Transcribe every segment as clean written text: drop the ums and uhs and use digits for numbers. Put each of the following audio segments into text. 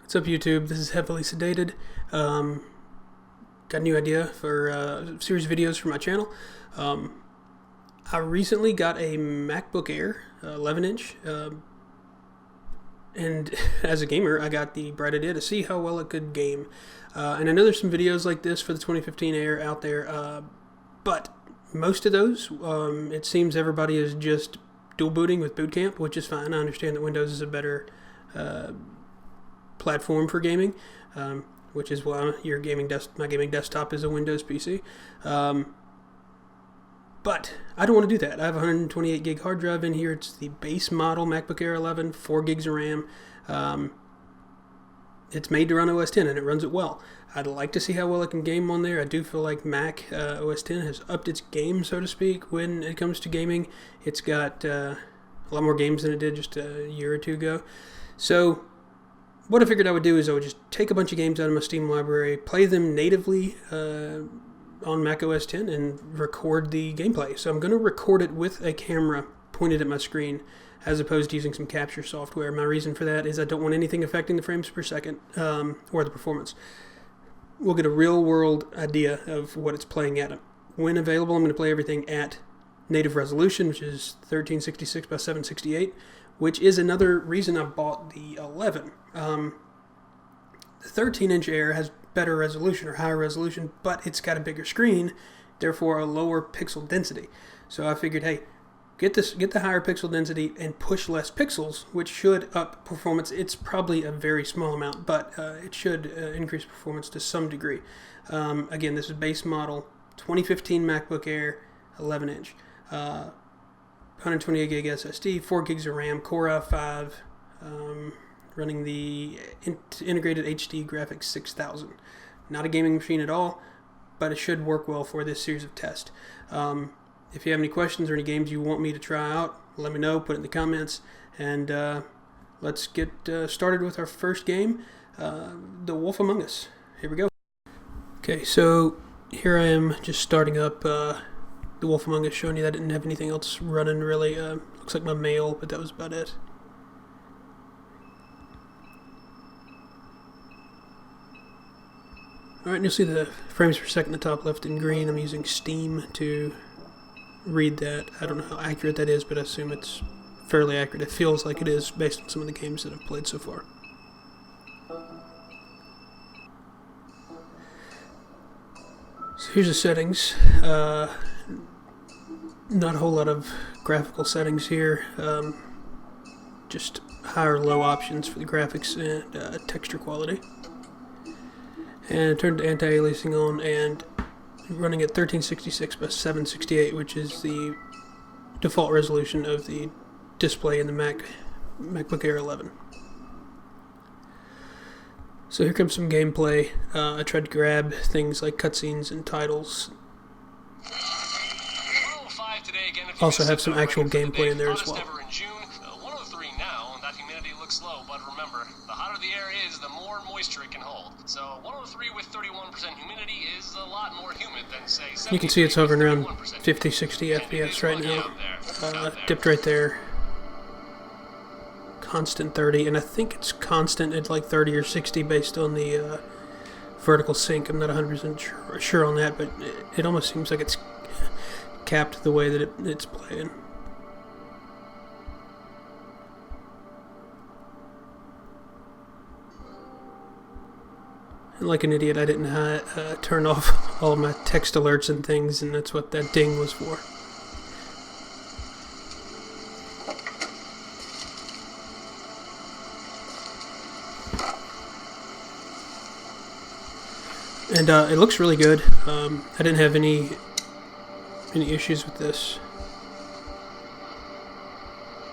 What's up, YouTube? This is Heavily Sedated. Got a new idea for a series of videos for my channel. I recently got a MacBook Air 11-inch, and as a gamer, I got the bright idea to see how well it could game. And I know there's some videos like this for the 2015 Air out there, but most of those, it seems everybody is just dual booting with bootcamp, which is fine. I understand that Windows is a better platform for gaming, which is why my gaming desktop is a Windows PC. But I don't want to do that. I have a 128 gig hard drive in here. It's the base model MacBook Air 11, 4 gigs of RAM. It's made to run OS X, and it runs it well. I'd like to see how well it can game on there. I do feel like Mac OS X has upped its game, so to speak, when it comes to gaming. It's got a lot more games than it did just a year or two ago. So what I figured I would do is I would just take a bunch of games out of my Steam library, play them natively on Mac OS X, and record the gameplay. So I'm going to record it with a camera pointed at my screen, as opposed to using some capture software. My reason for that is I don't want anything affecting the frames per second or the performance. We'll get a real-world idea of what it's playing at. When available, I'm going to play everything at native resolution, which is 1366 by 768, which is another reason I bought the 11. The 13-inch Air has better resolution or higher resolution, but it's got a bigger screen, therefore a lower pixel density. So I figured, hey, get the higher pixel density and push less pixels, which should up performance. It's probably a very small amount, but it should increase performance to some degree. Again, this is base model 2015 MacBook Air 11-inch. 128 gig SSD, 4 gigs of RAM, Core i5, running the integrated HD graphics 6000. Not a gaming machine at all, but it should work well for this series of tests. If you have any questions or any games you want me to try out, let me know, put it in the comments, and let's get started with our first game, The Wolf Among Us. Here we go. Okay, so here I am just starting up The Wolf Among Us, showing you that I didn't have anything else running really. Looks like my mail, but that was about it. Alright, and you'll see the frames per second in the top left in green. I'm using Steam to read that. I don't know how accurate that is, but I assume it's fairly accurate. It feels like it is based on some of the games that I've played so far. So here's the settings. Not a whole lot of graphical settings here. Just high or low options for the graphics and texture quality. And turned anti-aliasing on and running at 1366 by 768, which is the default resolution of the display in the MacBook Air 11. So here comes some gameplay. I tried to grab things like cutscenes and titles. Also have some actual gameplay in there as well. Low, but remember, the hotter the air is, the more moisture it can hold. So 103 with 31% humidity is a lot more humid than, say, 70. You can see it's hovering around 50, 60 FPS right now. Dipped right there. Constant 30, and I think it's constant at like 30 or 60 based on the vertical sync. I'm not 100% sure on that, but it almost seems like it's capped the way that it's playing. And like an idiot, I didn't turn off all of my text alerts and things, and that's what that ding was for. And it looks really good. I didn't have any issues with this.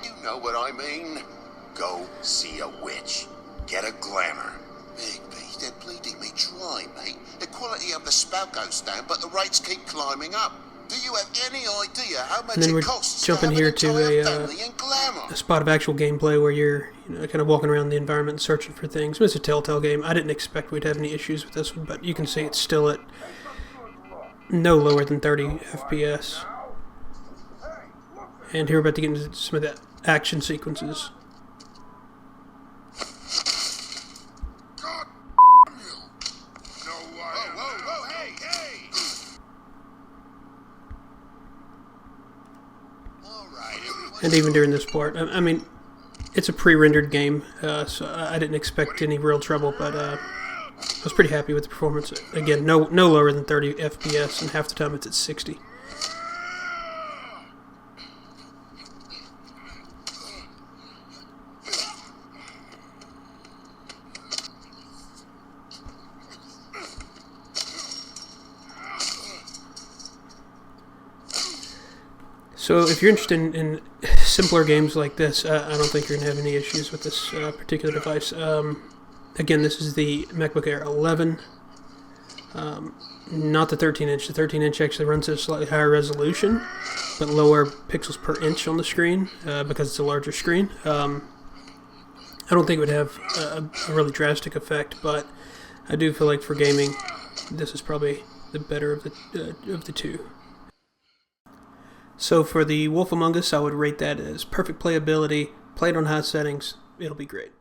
You know what I mean? Go see a witch. Get a glamour. Bigby, they're bleeding me dry, mate. The quality of the spout goes down, but the rates keep climbing up. Do you have any idea how much it costs to have an entire family in glamour? A spot of actual gameplay where you're kind of walking around the environment and searching for things. It's a Telltale game. I didn't expect we'd have any issues with this one, but you can see it's still at no lower than 30 FPS. And here we're about to get into some of the action sequences. and even during this part. I mean, it's a pre-rendered game, so I didn't expect any real trouble, but I was pretty happy with the performance. Again, no lower than 30 FPS, and half the time it's at 60. So if you're interested in simpler games like this, I don't think you're going to have any issues with this particular device. Again, this is the MacBook Air 11, not the 13-inch. The 13-inch actually runs at a slightly higher resolution, but lower pixels per inch on the screen because it's a larger screen. I don't think it would have a really drastic effect, but I do feel like for gaming, this is probably the better of the two. So for the Wolf Among Us, I would rate that as perfect playability. Play it on high settings, it'll be great.